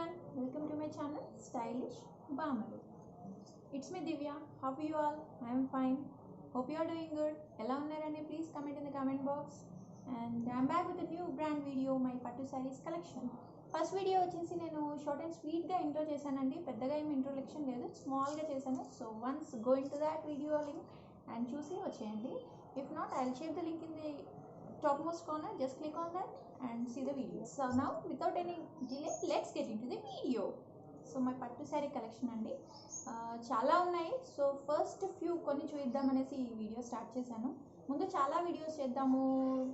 everyone, welcome to my channel Stylish Bamalu. It's me Divya. How are you all? I am fine. Hope you are doing good. Ela unnarani please comment in the comment box. And I'm back with a new brand video, my Pattu sarees collection. First video వచ్చేసి నేను short and స్వీట్గా intro చేశానండి. పెద్దగా ఏమి introduction లేదు, స్మాల్గా చేశాను. So once go in to that video link and చూసి వచ్చేయండి. If not I will share the link in the topmost corner. Just click on that and see the video. So now without any delay, let's get into the video. So my పట్టు sari collection అండి, చాలా ఉన్నాయి. So first few కొన్ని చూద్దామనేసి ఈ video start చేశాను. ముందు చాలా videos చేద్దాము,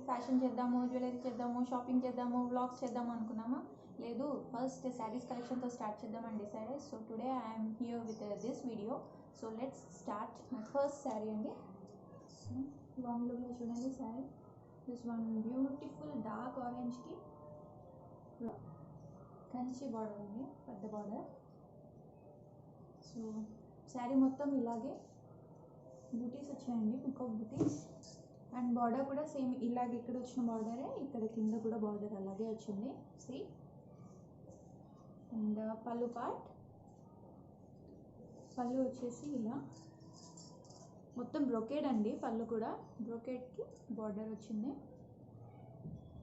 ఫ్యాషన్ చేద్దాము, జ్యువెలరీ చేద్దాము, షాపింగ్ చేద్దాము, వ్లాగ్స్ చేద్దాము అనుకున్నాము. లేదు, ఫస్ట్ శారీస్ కలెక్షన్తో స్టార్ట్ చేద్దామని decide. So today I'm here with this video. So let's start. My first sari అండి. సో లాంగ్ లుక్లో చూడండి sari. This one beautiful dark ఆరెంజ్కి కంచి బార్డర్ ఉంది, పెద్ద బార్డర్. సో శారీ మొత్తం ఇలాగే బూటీస్ వచ్చాయండి, పికాక్ బూటీస్. అండ్ బార్డర్ కూడా సేమ్ ఇలాగే ఇక్కడ వచ్చిన బార్డరే ఇక్కడ కింద కూడా బార్డర్ అలాగే వచ్చింది. సీ. అండ్ పళ్ళు పార్ట్, పళ్ళు వచ్చేసి ఇలా మొత్తం బ్రొకేడ్ అండి. పళ్ళు కూడా బ్రొకేడ్కి బార్డర్ వచ్చింది,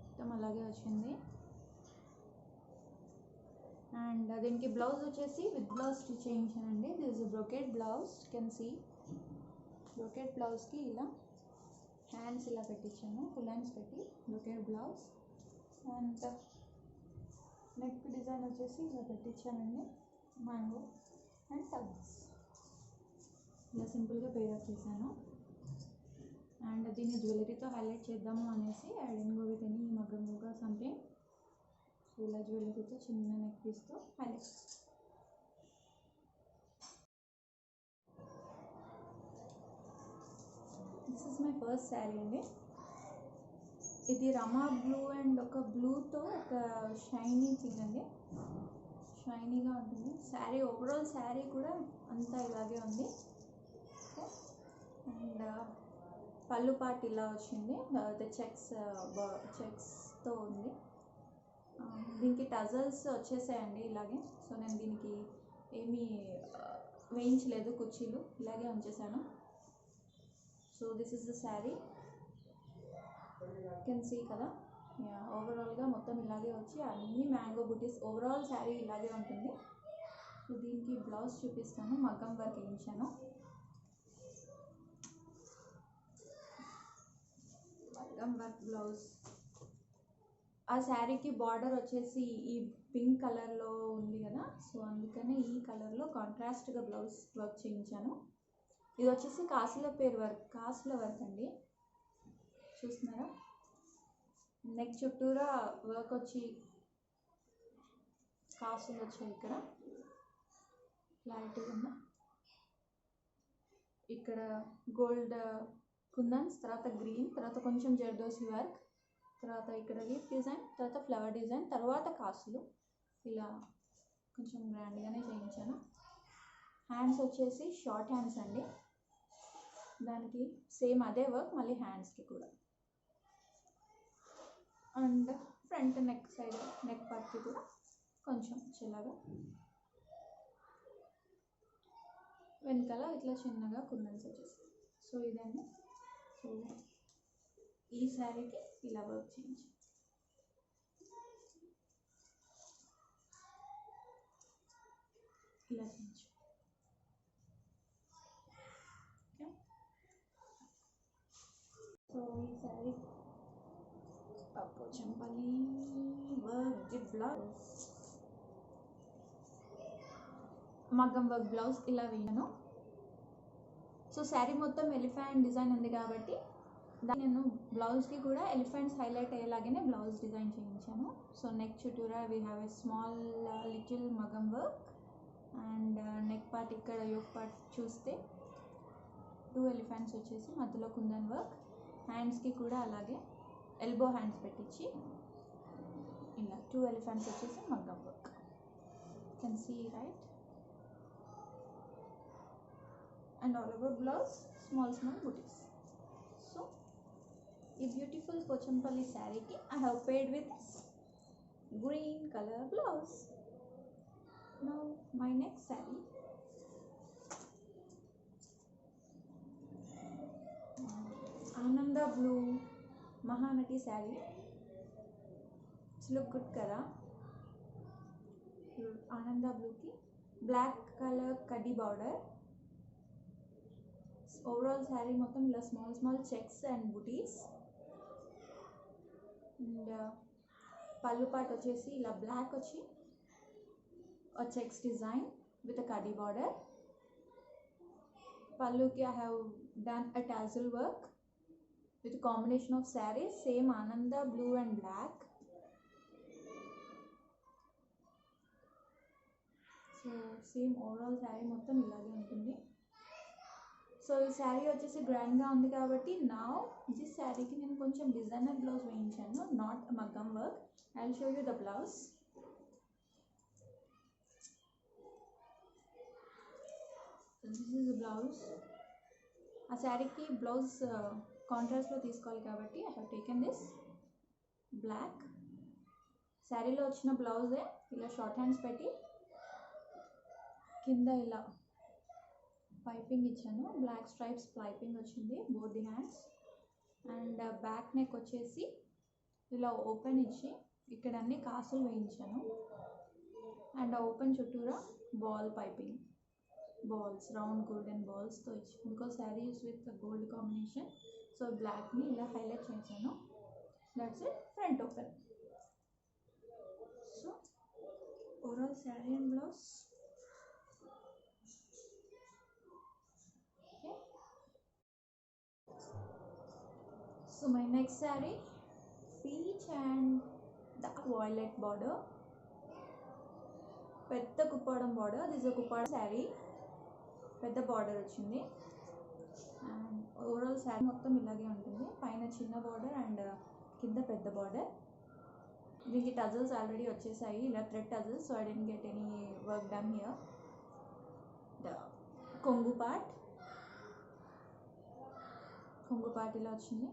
మొత్తం అలాగే వచ్చింది. అండ్ దీనికి బ్లౌజ్ వచ్చేసి విత్ బ్లౌజ్ స్టిచ్ చేయించానండి. This is brocade blouse, can see. Brocade బ్లౌజ్కి ఇలా హ్యాండ్స్ ఇలా పెట్టించాను, ఫుల్ హ్యాండ్స్ పెట్టి brocade blouse. And neck design వచ్చేసి ఇలా పెట్టించానండి, మ్యాంగో అండ్ టగ్స్ ఇలా సింపుల్గా పేరప్ చేశాను. అండ్ దీన్ని జ్యువెలరీతో హైలైట్ చేద్దాము అనేసి I didn't go with any మగ్గం వర్క్ ఆర్ సంథింగ్. సో ఇలా జ్యువెలరీతో చిన్న నెక్ పీస్తో highlight. This is my first sari అండి. ఇది రమా బ్లూ అండ్ ఒక బ్లూతో ఒక షైనీ థింగ్ అండి, షైనీగా ఉంటుంది శారీ. ఓవరాల్ శారీ కూడా అంతా ఇలాగే ఉంది. అండ్ పళ్ళు పార్ట్ ఇలా వచ్చింది, చెక్స్తో ఉంది. దీనికి టజల్స్ వచ్చేసాయండి ఇలాగే. సో నేను దీనికి ఏమీ వేయించలేదు, కుర్చీలు ఇలాగే ఉంచేసాను. So this is the sari, can see కదా. ఓవరాల్గా మొత్తం ఇలాగే వచ్చి అన్ని మ్యాంగో బుటీస్, ఓవరాల్ శారీ ఇలాగే ఉంటుంది. సో దీనికి బ్లౌజ్ చూపిస్తాను, మగ్గం వర్క్ వేయించాను. మగ్గం వర్క్ బ్లౌజ్. ఆ శారీకి బార్డర్ వచ్చేసి ఈ పింక్ కలర్లో ఉంది కదా, సో అందుకనే ఈ కలర్లో కాంట్రాస్ట్గా బ్లౌజ్ వర్క్ చేయించాను. ఇది వచ్చేసి కాసుల వర్క్ అండి, చూస్తున్నారా. నెక్ చుట్టూరా వర్క్ వచ్చి కాసులు వచ్చాయి. ఇక్కడ క్లారిటీ ఉందా. ఇక్కడ గోల్డ్ కుందన్స్, తర్వాత గ్రీన్, తర్వాత కొంచెం జర్దోసి వర్క్, తర్వాత ఇక్కడ లీఫ్ డిజైన్, తర్వాత ఫ్లవర్ డిజైన్, తర్వాత కాసులు. ఇలా కొంచెం గ్రాండ్గానే చేయించాను. హ్యాండ్స్ వచ్చేసి షార్ట్ హ్యాండ్స్ అండి, దానికి సేమ్ అదే వర్క్ మళ్ళీ హ్యాండ్స్కి కూడా. And front neck side neck పార్ట్కి కూడా కొంచెం చిన్నగా, వెనకాల ఇట్లా చిన్నగా కుందన్స్ వచ్చేసి. సో ఇదండి. సో ఈ శారీకి ఇలా వర్క్ చేయించి ఇలా చేయించు. ఓకే. సో ఈ sari Pochampally work the blouse, మగ్గం వర్క్ బ్లౌజ్ ఇలా వేయను. సో శారీ మొత్తం ఎలిఫెంట్ డిజైన్ ఉంది కాబట్టి నేను బ్లౌజ్కి కూడా ఎలిఫెంట్స్ హైలైట్ అయ్యేలాగానే బ్లౌజ్ డిజైన్ చేయించాను. సో నెక్ చుట్టూరా we have a small little మగ్గం వర్క్. అండ్ నెక్ పార్ట్ ఇక్కడ యోక్ పార్ట్ చూస్తే 2 ఎలిఫెంట్స్ వచ్చేసి మధ్యలో కుందన్ వర్క్. హ్యాండ్స్కి కూడా అలాగే ఎల్బో హ్యాండ్స్ పెట్టించి ఇలా 2 ఎలిఫెంట్స్ వచ్చేసి మగ్గం work. Can see right. And all over blouse small booties. So a beautiful Pochampalli saree ki I have paired with this green color blouse. My next saree, Ananda blue Mahanati saree. It's look good kada. Ananda blue ki black color kaddi border. Overall saree మొత్తం ఇలా small checks and booties. And pallu part వచ్చేసి ఇలా black వచ్చి a checks design with a kaddi border. Pallu ki I have done a tassel work with a combination of sarees, same Ananda blue and black. So same overall saree మొత్తం ఇలాగే ఉంటుంది. So ఈ శారీ వచ్చేసి గ్రాండ్గా ఉంది కాబట్టి నా ఈ శారీకి నేను కొంచెం డిజైనర్ బ్లౌజ్ వేయించాను, నాట్ మగ్గం work. I will show you the blouse. This is blouse. ఆ శారీకి బ్లౌజ్ కాంట్రాస్ట్లో తీసుకోవాలి కాబట్టి I have taken this black. శారీలో వచ్చిన బ్లౌజే ఇలా షార్ట్ హ్యాండ్స్ పెట్టి కింద ఇలా పైపింగ్ ఇచ్చాను. బ్లాక్ స్ట్రైప్స్ పైపింగ్ వచ్చింది both the hands. And back neck వచ్చేసి ఇలా ఓపెన్ ఇచ్చి ఇక్కడ అన్ని కాసులు వేయించాను. అండ్ ఓపెన్ చుట్టూరా ball piping, balls round golden బాల్స్తో ఇచ్చి, because sari use with gold combination. So బ్లాక్ని ఇలా హైలైట్ చేశాను. That's it. Front open. So overall sari and blouse. So my next saree, peach and dark violet border, పెద్ద Kuppadam border. This Kuppadam sari, పెద్ద border వచ్చింది. And overall sari మొత్తం ఇలాగే ఉంటుంది. పైన చిన్న బార్డర్ అండ్ కింద పెద్ద బార్డర్. దీనికి టజల్స్ ఆల్రెడీ వచ్చేసాయి, ఇలా thread tassels. So I didn't get any work done here. The కొంగు పార్ట్ ఇలా వచ్చింది.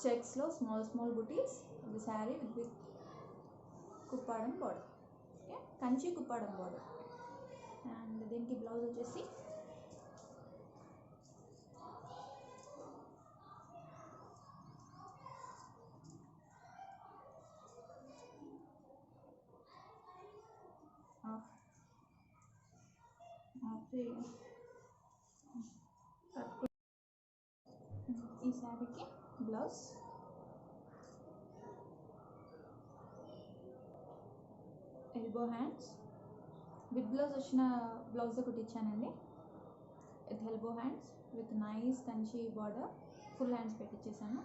చెక్స్లో small buttis. The sari with Kuppadam border. Okay, Kanchi Kuppadam border. And దీనికి బ్లౌజ్ వచ్చేసి ఈ శారీకి blouse elbow hands with blouse వచ్చిన బ్లౌజ్ కుట్టించానండి. With elbow hands with nice Kanchi border. Full hands పెట్టించేసాను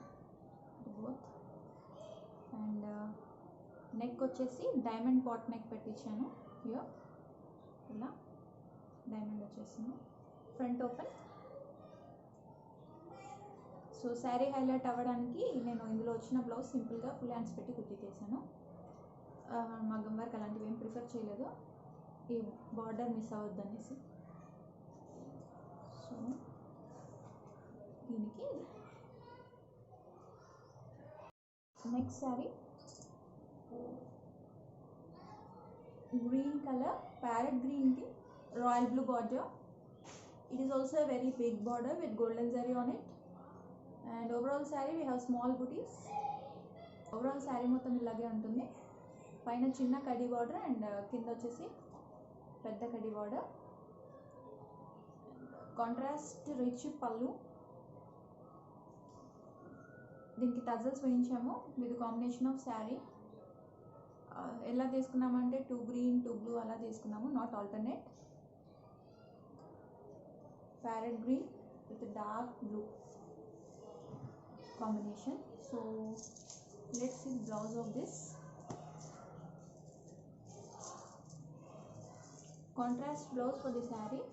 బోత్. అండ్ నెక్ వచ్చేసి డైమండ్ పాట్ నెక్ పెట్టించాను. హియర్ ఇలా డైమండ్ వచ్చేసింది. Front open. So sari highlight అవ్వడానికి నేను ఇందులో వచ్చిన బ్లౌజ్ సింపుల్గా ఫుల్ హ్యాండ్స్ పెట్టి కుట్టించేసాను. మగ్గం వర్క్ అలాంటివి ఏం ప్రిఫర్ చేయలేదు, ఈ బార్డర్ మిస్ అవ్వద్దు అనేసి. సో దీనికి next sari green colour, parrot గ్రీన్కి royal blue border. It is also a very big border with golden zari on it. And overall saree we have small booties. Overall saree మొత్తం ఇలాగే ఉంటుంది. పైన చిన్న కడ్డీ బార్డర్ అండ్ కింద వచ్చేసి పెద్ద కడ్డీ బార్డర్. Contrast rich pallu. దీనికి టజల్స్ వేయించాము విత్ కాంబినేషన్ ఆఫ్ శారీ. ఎలా తీసుకున్నామంటే 2 గ్రీన్ 2 బ్లూ అలా తీసుకున్నాము, not alternate. Parrot green with dark blue combination. So let's see the blouse of this. Contrast blouse for the saree.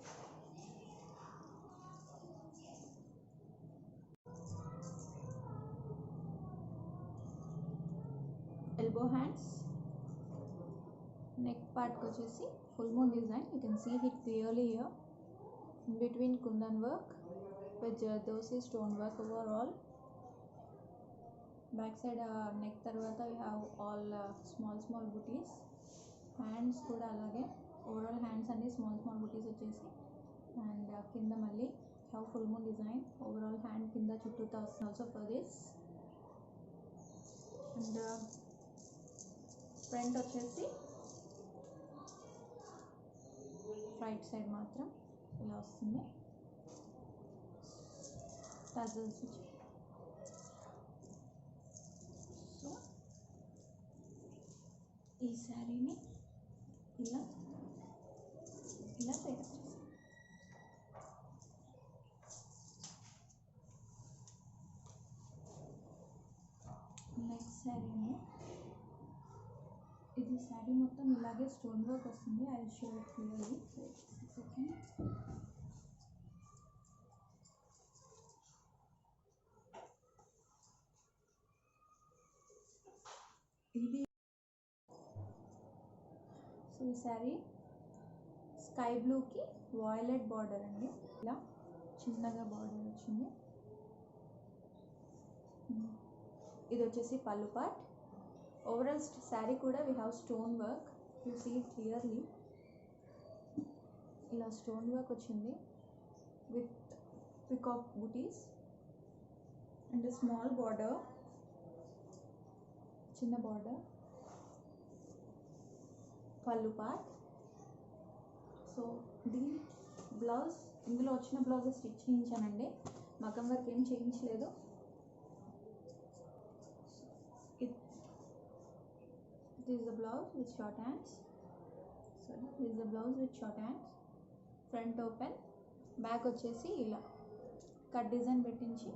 Elbow hands. Neck part kochesi full moon design. You can see it clearly here. In between kundan work with Jardosi stone work overall. Back side neck tarvata we have all small booties. Hands కూడా అలాగే overall hands అన్ని small small బుటీస్ వచ్చేసి, and కింద మళ్ళీ have full moon design overall hand కింద చుట్టూతా వస్తుంది also for this. And front వచ్చేసి రైట్ సైడ్ మాత్రం ఇలా వస్తుంది టజల్స్. సో ఈ శారీని ఇలా ఇలా తయారు చేస్తాం. నెక్స్ట్ శారీని, ఇది శారీ మొత్తం ఇలాగే స్టోన్ వర్క్ వస్తుంది. I will show it clearly. Second, ఇది సో ఈ శారీ స్కై బ్లూకి వాయిలెట్ బార్డర్ అండి, ఇలా చిన్నగా బార్డర్ వచ్చింది. ఇది వచ్చేసి పళ్ళు పార్ట్. ఓవరాల్ శారీ కూడా we have stone work, you see clearly. ఇలా స్టోన్ వర్క్ వచ్చింది with peacock booties and small border, చిన్న బార్డర్, పళ్ళు పార్ట్. సో దీని బ్లౌజ్, ఇందులో వచ్చిన బ్లౌజ్ స్టిచ్ చేయించానండి, మగ్గం వర్క్ ఏం చేయించలేదు. This is the blouse with short hands. Sorry, this is the blouse with short hands. Front open, back వచ్చేసి ఇలా కట్ డిజైన్ పెట్టించి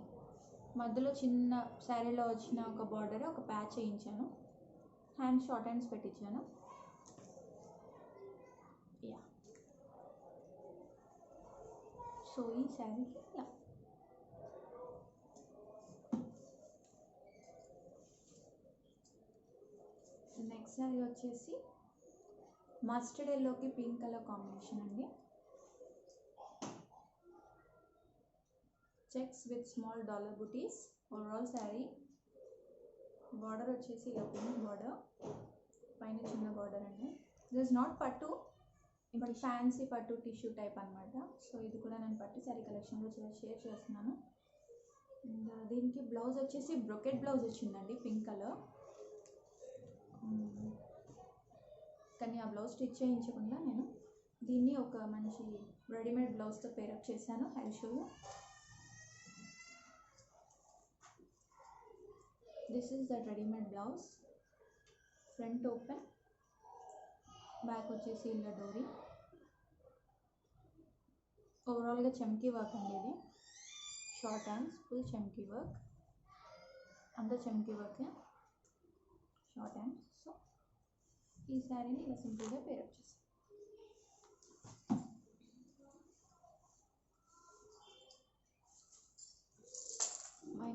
మధ్యలో చిన్న శారీలో వచ్చిన ఒక బార్డర్ ఒక ప్యాచ్ వేయించాను. హ్యాండ్స్ షార్ట్ హ్యాండ్స్ పెట్టించాను. యా, సో ఈ శారీకి ఇలా. నెక్స్ట్ శారీ వచ్చేసి మస్టర్డ్ ఎల్లోకి పింక్ కలర్ కాంబినేషన్ అండి. Checks with small dollar buttis. Overall sari border వచ్చేసి ఇలా పింక్ బార్డర్, పైన చిన్న బార్డర్ అండి. దిస్ నాట్ పట్టు, బట్ ఫ్యాన్సీ పట్టు టిష్యూ టైప్ అనమాట. సో ఇది కూడా నేను పట్టు శారీ కలెక్షన్లో షేర్ చేస్తున్నాను. అండ్ దీనికి బ్లౌజ్ వచ్చేసి బ్రొకెట్ బ్లౌజ్ వచ్చిందండి, పింక్ కలర్. కానీ ఆ బ్లౌజ్ స్టిచ్ చేయించకుండా నేను దీన్ని ఒక మంచి రెడీమేడ్ బ్లౌజ్తో పేరప్ చేశాను. I will show you. This is that readymade blouse. Front open, back వచ్చేసి ఇలా డోరీ. ఓవరాల్గా చమ్కీ వర్క్ అండి ఇది. షార్ట్ హ్యాండ్స్, ఫుల్ చమ్కీ వర్క్, అంతా చమ్కీ వర్క్, షార్ట్ హ్యాండ్స్. సో ఈ శారీని ఇలా సింపుల్గా పేరప్ చేస్తాను. మై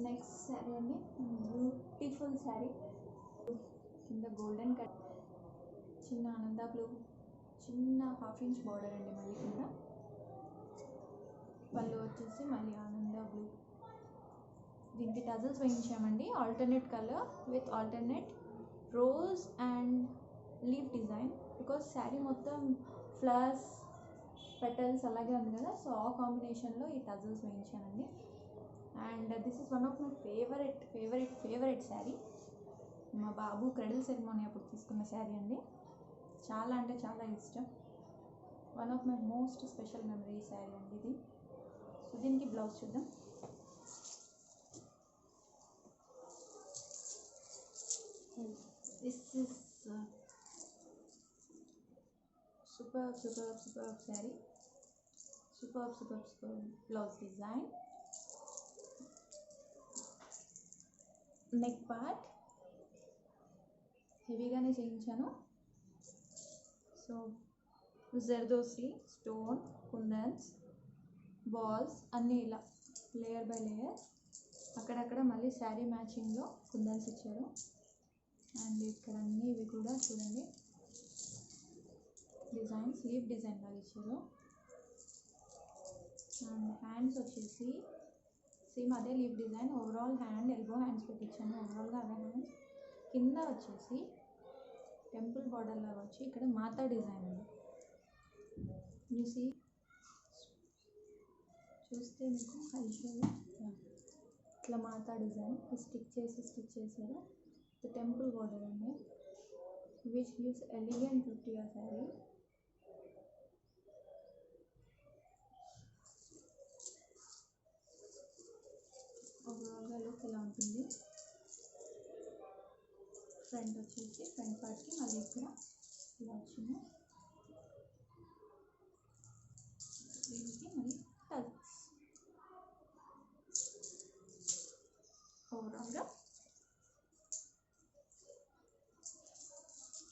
నెక్స్ట్ శారీ అండి, బ్యూటిఫుల్ శారీ. కింద గోల్డెన్ కట్, చిన్న ఆనంద బ్లూ, చిన్న ½ ఇంచ్ బార్డర్ అండి. మళ్ళీ కింద పళ్ళు వచ్చేసి మళ్ళీ ఆనంద బ్లూ. దీనికి టజల్స్ వేయించామండి, alternate colour with alternate rose and leaf design. Because sari మొత్తం ఫ్లవర్స్ పెటల్స్ అలాగే ఉంది కదా, సో ఆ కాంబినేషన్లో ఈ టజల్స్ వేయించానండి. And this is one of my favourite sari. మా బాబు క్రెడిల్ సెరమోనీ అప్పుడు తీసుకున్న శారీ అండి. చాలా అంటే చాలా ఇష్టం. One of my most special memory sari అండి ఇది. సో దీనికి బ్లౌజ్ చూద్దాం. This is superb saree. Superb blouse design. Neck part హెవీగానే చేయించాను. సో జర్దోసి, స్టోన్, కుందన్స్, బాల్స్ అన్నీ ఇలా లేయర్ బై లేయర్. అక్కడక్కడ మళ్ళీ శారీ మ్యాచింగ్లో కుందన్స్ ఇచ్చారు. అండ్ ఇక్కడ అన్నీ ఇవి కూడా చూడండి డిజైన్స్, లీవ్ డిజైన్ లాగా ఇచ్చారు. అండ్ హ్యాండ్స్ వచ్చేసి సేమ్ అదే leaf design. Overall hand elbow hands పెట్టించాను. ఓవరాల్గా అవే హ్యాండ్స్. కింద వచ్చేసి టెంపుల్ బార్డర్ లాగా వచ్చి ఇక్కడ మాతా డిజైన్ ఉంది. చూసి చూస్తే మీకు ఐశ్వర్య ఇట్లా మాతా డిజైన్ స్టిచ్ చేశారు. టెంపుల్ బార్డర్ అండి, which gives elegant look to your sari. ఓవరాల్గా లుక్ ఇలా ఉంటుంది. ఫ్రంట్ వచ్చేసి ఫ్రంట్ పార్ట్కి మళ్ళీ ఇక్కడ ఇలా వచ్చింది. దీనికి మళ్ళీ టల్స్. ఓవరాల్గా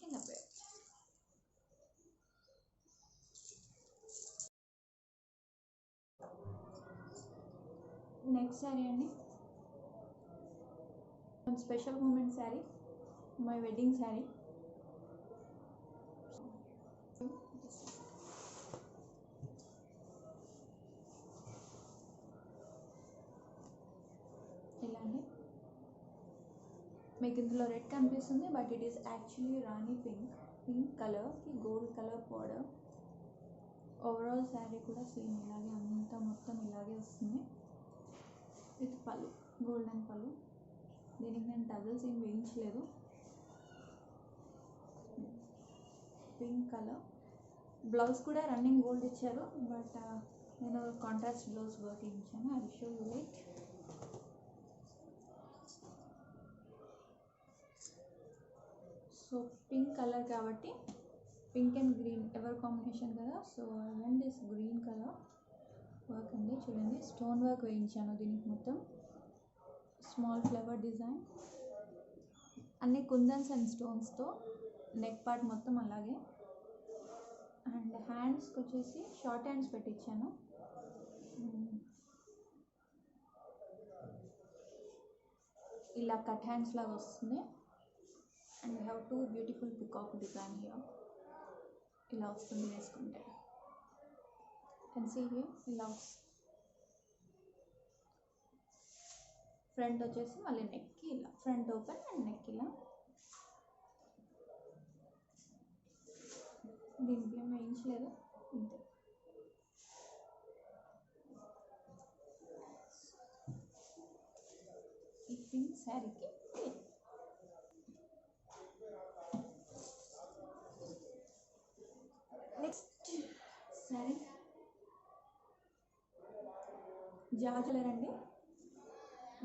ఇలా పేరు. నెక్స్ట్ శారీ అండి, special moment sari, my wedding sari. ఇలా అండి, మీకు ఇందులో రెడ్ కనిపిస్తుంది, but it is actually rani pink కలర్కి gold colour border. Overall sari కూడా సేమ్ ఇలాగే అంతా మొత్తం ఇలాగే వస్తుంది. విత్ పళ్ళు, గోల్డెన్ పళ్ళు. దీనికి నేను టజల్స్ ఏం వేయించలేదు. పింక్ కలర్ బ్లౌజ్ కూడా రన్నింగ్ గోల్డ్ ఇచ్చారు, బట్ నేను కాంట్రాస్ట్ బ్లౌజ్ వర్క్ వేయించాను. అది show you light. So pink colour కాబట్టి pink and green ever combination కదా, so I want this green colour work అండి. చూడండి, స్టోన్ వర్క్ వేయించాను దీనికి మొత్తం. స్మాల్ ఫ్లవర్ డిజైన్, అన్ని కుందన్స్ అండ్ స్టోన్స్తో. నెక్ పార్ట్ మొత్తం అలాగే. అండ్ హ్యాండ్స్కి వచ్చేసి షార్ట్ హ్యాండ్స్ పెట్టించాను. ఇలా కట్ హ్యాండ్స్ లాగా వస్తుంది. And we have 2 beautiful peacock design here. ఇలా వస్తుంది వేసుకుంటే. కెన్ సీ హియర్ ఇలా వస్తుంది. ఫ్రంట్ వచ్చేసి మళ్ళీ నెక్కి ఇలా ఫ్రంట్ ఓపెన్ అండ్ నెక్ ఇలా. దీనికి ఏం వేయించలేదు, అంతే. ఈ పింక్ శారీకి నెక్స్ట్ శారీ జాజు కలర్ అండి.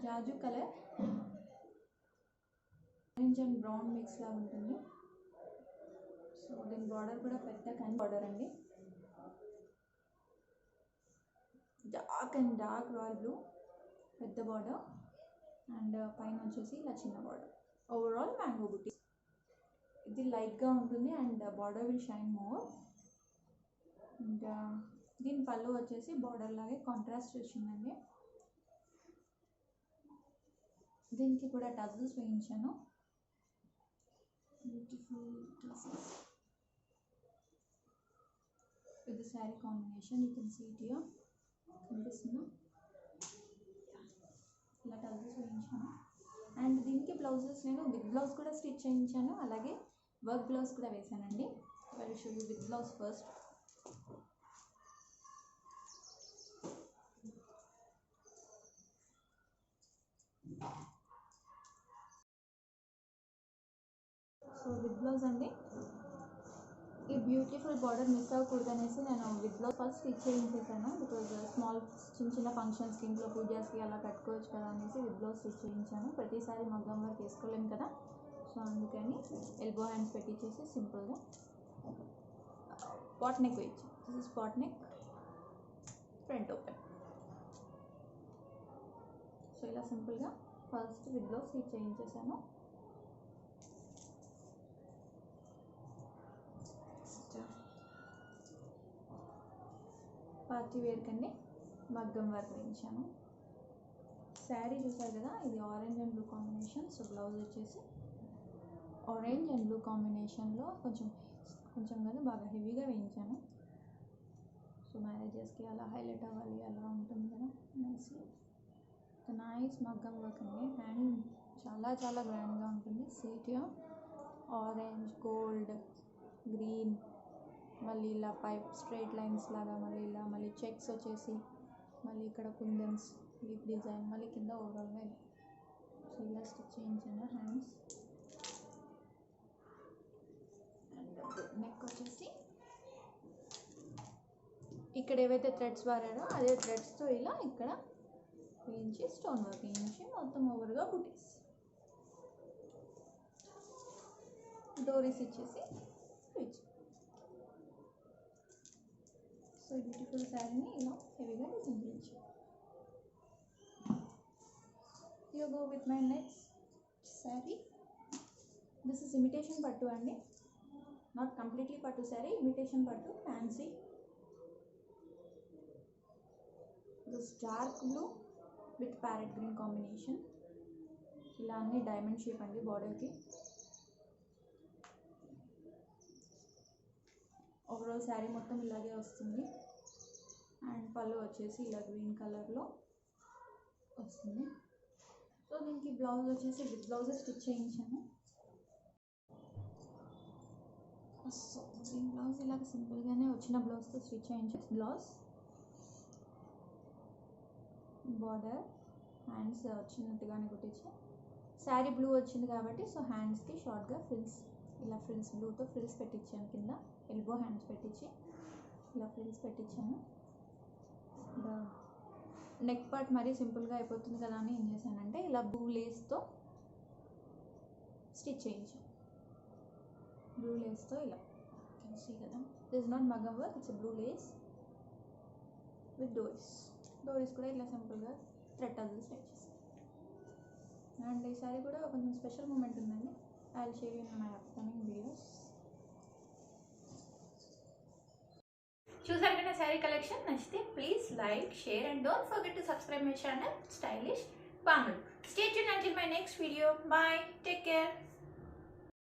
జాజు colour orange and brown mix లాగా ఉంటుంది. సో దీని బార్డర్ కూడా పెద్ద కానీ బార్డర్ అండి. డార్క్ రాయల్ బ్లూ పెద్ద బార్డర్, అండ్ పైన వచ్చేసి ఇలా చిన్న బార్డర్. ఓవరాల్ మ్యాంగో బుట్టి. ఇది లైట్గా ఉంటుంది and border will shine more. And దీని పళ్ళు వచ్చేసి బార్డర్ లాగే కాంట్రాస్ట్ వచ్చిందండి. దీనికి కూడా టజల్స్ వేయించాను. Beautiful tassels with the sari combination. You can see it here. కనిపిస్తుందా? ఇలా టజల్స్ వేయించాను. అండ్ దీనికి బ్లౌజెస్ నేను విత్ బ్లౌజ్ కూడా స్టిచ్ చేయించాను, అలాగే వర్క్ బ్లౌజ్ కూడా వేసానండి. Well show you with blouse first. So with blouse అండి. ఈ బ్యూటిఫుల్ బార్డర్ మిస్ అవ్వకూడదు అనేసి నేను విత్ బ్లౌజ్ ఫస్ట్ స్టిచ్ చేయించేసాను. బికాజ్ స్మాల్ చిన్న ఫంక్షన్స్కి ఇంట్లో పూజాస్కి అలా కట్టుకోవచ్చు కదా అనేసి విత్ బ్లౌజ్ స్టిచ్ చేయించాను. ప్రతిసారి మగ్గం వర్క్ వేసుకోలేము కదా, సో అందుకని ఎల్బో హ్యాండ్స్ పెట్టించేసి సింపుల్గా పాట్ నెక్ వేయించాను. This is pot neck, front open. So ఇలా సింపుల్గా ఫస్ట్ విత్ బ్లౌజ్ స్టిచ్ చేయించేసాను. పార్టీ వేర్ కండి మగ్గం వర్క్ వేయించాను. శారీ చూసారు కదా, ఇది orange and blue combination. So blouse వచ్చేసి ఆరెంజ్ అండ్ బ్లూ కాంబినేషన్లో కొంచెం కదా బాగా హెవీగా వేయించాను. సో మ్యారేజెస్కి అలా హైలైట్ అవ్వాలి, అలా ఉంటుంది కదా. నైస్ మగ్గం వర్క్ అండి. హ్యాండ్ చాలా చాలా గ్రాండ్గా ఉంటుంది. సీట్ ఆరెంజ్, గోల్డ్, గ్రీన్, మళ్ళీ ఇలా పైప్ స్ట్రైట్ లైన్స్ లాగా, మళ్ళీ ఇలా మళ్ళీ చెక్స్ వచ్చేసి, మళ్ళీ ఇక్కడ కుందన్స్ లీఫ్ డిజైన్, మళ్ళీ కింద ఓవరాల్గా ఇలా. సో ఇలా స్టిచ్ చేయించాను హ్యాండ్స్. అండ్ నెక్ వచ్చేసి ఇక్కడ ఏవైతే థ్రెడ్స్ వాడారో అదే థ్రెడ్స్తో ఇలా ఇక్కడ వేయించి స్టోన్ వర్క్ వేయించి మొత్తం ఓవర్గా బుటీస్. డోరీస్ ఇచ్చేసి స్టిచ్. సో బ్యూటిఫుల్ శారీని ఇలా హెవీగా డిజైన్ చేయించి. You go with my next saree. This is imitation pattu andi, not completely pattu saree, imitation pattu, fancy. This dark blue with parrot green combination. ఇలా అన్ని డైమండ్ షేప్ అండి బార్డర్కి. Overall sari మొత్తం ఇలాగే వస్తుంది. అండ్ పళ్ళు వచ్చేసి ఇలా గ్రీన్ కలర్లో వస్తుంది. సో దీనికి బ్లౌజ్ వచ్చేసి విత్ బ్లౌజ్ స్టిచ్ చేయించాను. సో దీని బ్లౌజ్ ఇలాగ సింపుల్గానే వచ్చిన బ్లౌజ్తో స్టిచ్ చేయించాను. బ్లౌజ్ బార్డర్ హ్యాండ్స్ వచ్చినట్టుగానే కుట్టించి, శారీ బ్లూ వచ్చింది కాబట్టి సో హ్యాండ్స్కి షార్ట్గా ఫ్రిల్స్, ఇలా ఫ్రిల్స్ బ్లూతో ఫ్రిల్స్ పెట్టించాను. కింద ఎల్బో హ్యాండ్స్ పెట్టించి ఇలా ఫ్రిల్స్ పెట్టించాను. నెక్ పార్ట్ మరీ సింపుల్గా అయిపోతుంది కదా అని ఏం చేశానంటే ఇలా బ్లూ లేస్తో స్టిచ్ చేయించాను. బ్లూ లేస్తో ఇలా సీ కదా, దిస్ నాట్ మగ్గం work, it's blue lace with doris. Doris కూడా ఇలా సింపుల్గా థ్రెడ్ టజిల్స్ స్టిచ్ చేస్తాను. అండ్ ఈ సారీ కూడా కొంచెం స్పెషల్ మూమెంట్ ఉందండి. I will share you in my upcoming videos. చూసారు కదా శారీ కలెక్షన్. నచ్చితే please like, share and don't forget to subscribe my channel stylish బాంబులు. Stay tuned until my next video. Bye. Take care.